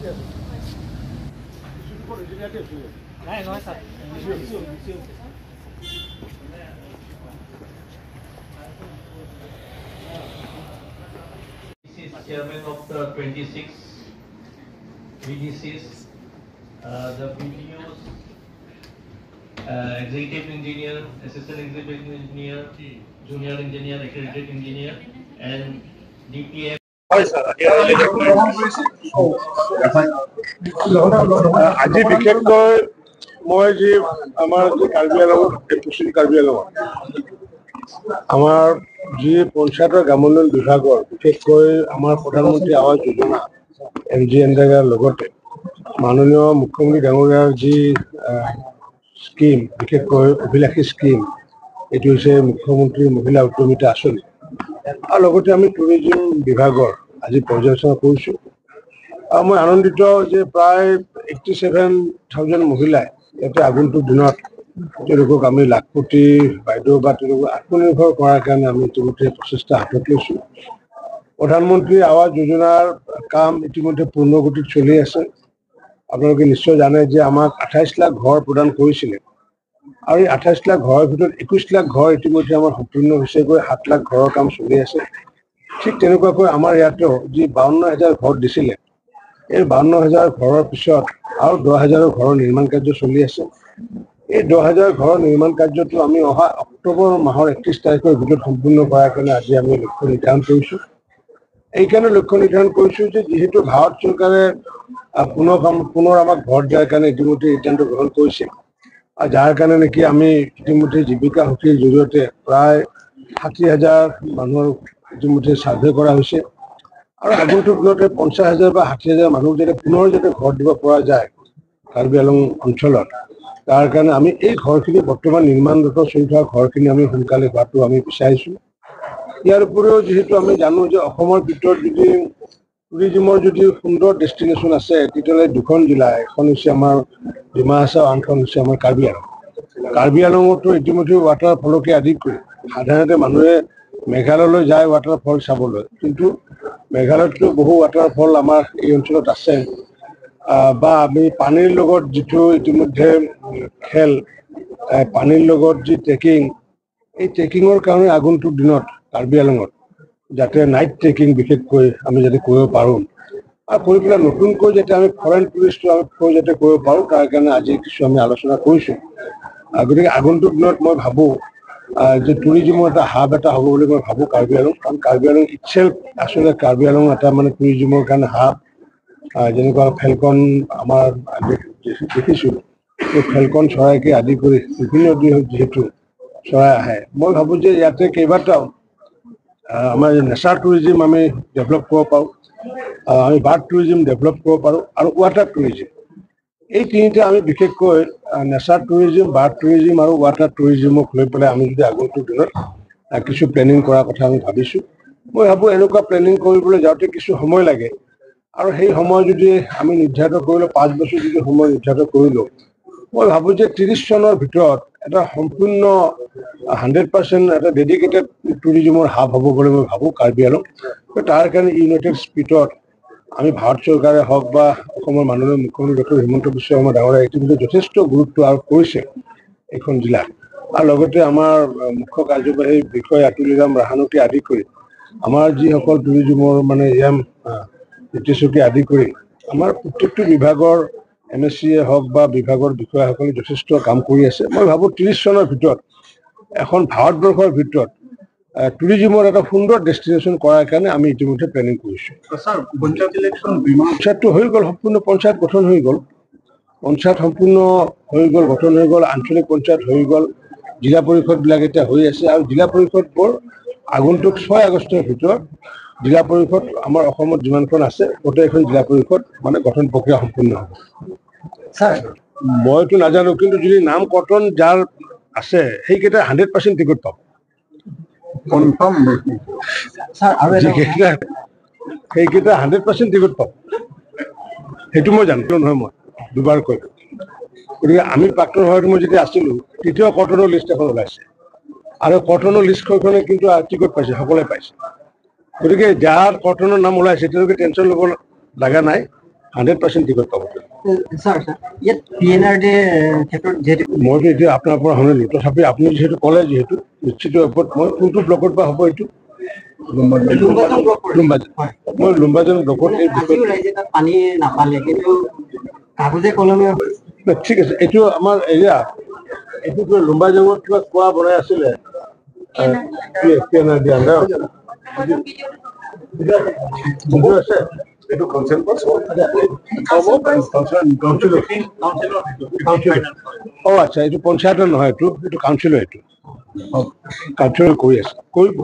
Chairman of the 26 VDCs, the PTOs, executive engineer, assistant executive engineer, junior engineer, accredited engineer, and DPM. আজি বিশেষকৈ মই যি আমাৰ কাৰ্বি আংলঙত কাৰ্বি আংলঙত আমাৰ যি পঞ্চায়তৰ গ্ৰামোন্নয়ন বিভাগৰ বিশেষকৈ আমাৰ প্ৰধানমন্ত্ৰী আৱাস যোজনা MGNREGAৰ লগতে মাননীয় মুখ্যমন্ত্ৰী ডাঙৰীয়াৰ যি স্কিম বিশেষকৈ অভিলাষী স্কিম এইটো হৈছে মুখ্যমন্ত্ৰী মহিলা উদ্যমিতা আঁচনি আৰু লগতে আমি টুৰিজিম বিভাগৰ আজি পৰ্যালোচনা কৰিছোঁ আৰু মই আনন্দিত যে প্ৰায় 87,000 মহিলাই ইয়াতে আগন্তুক দিনত তেওঁলোকক আমি লাখপতি বাইদেউ বা তেওঁলোকক আত্মনিৰ্ভৰ কৰাৰ কাৰণে আমি ইতিমধ্যে প্ৰচেষ্টা হাতত লৈছোঁ। প্ৰধানমন্ত্ৰী আৱাস যোজনাৰ কাম ইতিমধ্যে পূৰ্ণগতিত চলি আছে। আপোনালোকে নিশ্চয় জানে যে আমাক 28 লাখ ঘৰ প্ৰদান কৰিছিলে আৰু এই 28 লাখ ঘৰৰ ভিতৰত 21 লাখ ঘৰ ইতিমধ্যে আমাৰ সম্পূৰ্ণ হৈছেগৈ, 7 লাখ ঘৰৰ কাম চলি আছে। ঠিক তেনেকুৱাকৈ আমাৰ ইয়াতেও যি 52,000 ঘৰ দিছিলে এই 52,000 ঘৰৰ পিছত আৰু 10,000 ঘৰৰ নিৰ্মাণ কাৰ্য চলি আছে। এই 10,000 ঘৰৰ নিৰ্মাণ কাৰ্যটো আমি অহা অক্টোবৰ মাহৰ 31 তাৰিখৰ ভিতৰত সম্পূৰ্ণ কৰাৰ কাৰণে আজি আমি লক্ষ্য নিৰ্ধাৰণ কৰিছোঁ। এইকাৰণে লক্ষ্য নিৰ্ধাৰণ কৰিছোঁ যে যিহেতু ভাৰত চৰকাৰে পুনৰ আমাক ঘৰ দিয়াৰ কাৰণে ইতিমধ্যে সিদ্ধান্ত গ্ৰহণ কৰিছে আৰু যাৰ কাৰণে নেকি আমি ইতিমধ্যে জীৱিকা সখীৰ জৰিয়তে প্ৰায় 60,000 মানুহৰ ইতিমধ্যে ছাৰ্ভে কৰা হৈছে আৰু আগন্তুক দিনতে 50,000 বা 60,000 মানুহ যাতে পুনৰ যাতে ঘৰ দিব পৰা যায় কাৰ্বি আংলং অঞ্চলত, তাৰ কাৰণে আমি এই ঘৰখিনি বৰ্তমান নিৰ্মাণৰত চলি থকা ঘৰখিনি আমি সোনকালে হোৱাটো আমি বিচাৰিছোঁ। ইয়াৰ উপৰিও যিহেতু আমি জানো যে অসমৰ ভিতৰত যদি টুৰিজিমৰ যদি সুন্দৰ ডেষ্টিনেশ্যন আছে তেতিয়াহ'লে দুখন জিলা, এখন হৈছে আমাৰ ডিমা হাছাও, আনখন হৈছে আমাৰ কাৰ্বি আংলং। কাৰ্বি আংলঙতো ইতিমধ্যে ৱাটাৰফলকে আদি কৰি সাধাৰণতে মানুহে মেঘালয়লৈ যায় ৱাটাৰফল চাবলৈ, কিন্তু মেঘালয়ততো বহু ৱাটাৰফল আমাৰ এই অঞ্চলত আছে বা আমি পানীৰ লগত যিটো ইতিমধ্যে খেল, পানীৰ লগত যি ট্ৰেকিং, এই ট্ৰেকিঙৰ কাৰণে আগন্তুক দিনত কাৰ্বি আংলঙত যাতে নাইট ট্ৰেকিং বিশেষকৈ আমি যাতে কৰিব পাৰোঁ আৰু কৰি পেলাই নতুনকৈ যাতে আমি ফৰেইন টুৰিষ্ট যাতে কৰিব পাৰোঁ তাৰ কাৰণে আজি কিছু আমি আলোচনা কৰিছোঁ। গতিকে আগন্তুক দিনত মই ভাবোঁ যে টুৰিজিমৰ এটা হাব এটা হ'ব বুলি মই ভাবোঁ কাৰ্বি আংলং, কাৰণ কাৰ্বি আংলং ইটছেল্ফ আচলতে কাৰ্বি আংলং এটা মানে টুৰিজিমৰ কাৰণে হাব। যেনেকুৱা ফেলকন আমাৰ দেখিছোঁ, এই ফেলকন চৰাইকে আদি কৰি বিভিন্ন যিহেতু চৰাই আহে, মই ভাবোঁ যে ইয়াতে কেইবাটাও আমাৰ নেচাৰ টুৰিজিম আমি ডেভেলপ কৰিব পাৰোঁ, আমি বাৰ্ড টুৰিজিম ডেভেলপ কৰিব পাৰোঁ আৰু ৱাটাৰ টুৰিজিম, এই তিনিটা আমি বিশেষকৈ নেচাৰ টুৰিজিম, বাৰ্ড টুৰিজিম আৰু ৱাটাৰ টুৰিজিমক লৈ পেলাই আমি যদি আগন্তুক দিনত কিছু প্লেনিং কৰাৰ কথা আমি ভাবিছোঁ। মই ভাবোঁ এনেকুৱা প্লেনিং কৰিবলৈ যাওঁতে কিছু সময় লাগে আৰু সেই সময় যদি আমি নিৰ্ধাৰিত কৰিলোঁ 5 বছৰ যদি সময় নিৰ্ধাৰিত কৰিলোঁ, মই ভাবোঁ যে 30 চনৰ ভিতৰত এটা সম্পূৰ্ণ 100% এটা ডেডিকেটেড টুৰিজিমৰ হাব হ'ব বুলি মই ভাবোঁ কাৰ্বি আংলং। তাৰ কাৰণে ইউনাইটেড স্পিৰিটত আমি ভাৰত চৰকাৰে হওক বা অসমৰ মাননীয় মুখ্যমন্ত্ৰী ডক্টৰ হিমন্ত বিশ্ব শৰ্মা ডাঙৰীয়াই ইতিমধ্যে যথেষ্ট গুৰুত্ব আৰোপ কৰিছে এইখন জিলাত আৰু লগতে আমাৰ মুখ্য কাৰ্যবাহী বিষয়া তুলিৰাম ৰাহানকে আদি কৰি আমাৰ যিসকল টুৰিজিমৰ মানে এম নিৰ্দেশকে আদি কৰি আমাৰ প্ৰত্যেকটো বিভাগৰ MSCয়ে হওক বা বিভাগৰ বিষয়াসকলে যথেষ্ট কাম কৰি আছে। মই ভাবোঁ 30 চনৰ ভিতৰত এখন ভাৰতবৰ্ষৰ ভিতৰত টুৰিজিমৰ এটা সুন্দৰ ডেষ্টিনেশ্যন কৰাৰ কাৰণে আমি ইতিমধ্যে প্লেনিং কৰিছোঁ। পঞ্চায়ত ইলেকশ্যন পঞ্চায়তটো হৈ গ'ল, সম্পূৰ্ণ পঞ্চায়ত গঠন হৈ গ'ল, পঞ্চায়ত সম্পূৰ্ণ হৈ গ'ল, গঠন হৈ গ'ল, আঞ্চলিক পঞ্চায়ত হৈ গ'ল, জিলা পৰিষদবিলাক এতিয়া হৈ আছে আৰু জিলা পৰিষদবোৰ আগন্তুক 6 আগষ্টৰ ভিতৰত জিলা পৰিষদ আমাৰ অসমত যিমানখন আছে গোটেইখন জিলা পৰিষদ মানে গঠন প্ৰক্ৰিয়া সম্পূৰ্ণ হ'ব। ছাৰ মইতো নাজানো, কিন্তু যদি নাম কৰ্তন যাৰ আছে সেইকেইটা 100% টিকট পাব, কনফাৰ্ম। সেইকেইটা 100% টিকট পাব, সেইটো মই জানো নহয়, মই দুবাৰ কৈ। গতিকে আমি প্ৰাক্তন সভাপতি মই যেতিয়া আছিলোঁ তেতিয়াও কৰ্তনৰ লিষ্ট এখন ওলাইছে আৰু কৰ্তনৰ লিষ্টখনে কিন্তু টিকট পাইছে, সকলোৱে পাইছে। গতিকে যাৰ কৰ্তনৰ নাম ওলাইছে তেওঁলোকে টেনশ্যন ল'ব লগা নাই, 100% টিকট পাব স্যার ইয়াত PNRD ক্ষেত্ৰত যেহেতু মইতো এতিয়া আপোনাৰ পৰা শুনিলোঁ তথাপি আপুনি যিহেতু ক'লে যিহেতু নিশ্চিত ওপৰত মই কোনটো ব্লকত বা হ'ব এইটো মই লুম্বাজন ব্লকত এই আজিও ৰাইজে তাত পানী নাপালে কিন্তু কাগজে কলমে ঠিক আছে এইটো আমাৰ এৰিয়া এইটো কিবা লুম্বাজঙত কিবা কোৱা বনাই আছিলে PNRD আণ্ডাৰ আছে এইটো কনচেপ্ট আচ্ছা এইটো পঞ্চায়তৰ নহয় এইটো কাউন্সিলৰ এইটো কাউন্সিলৰ কৰি আছে কৰিব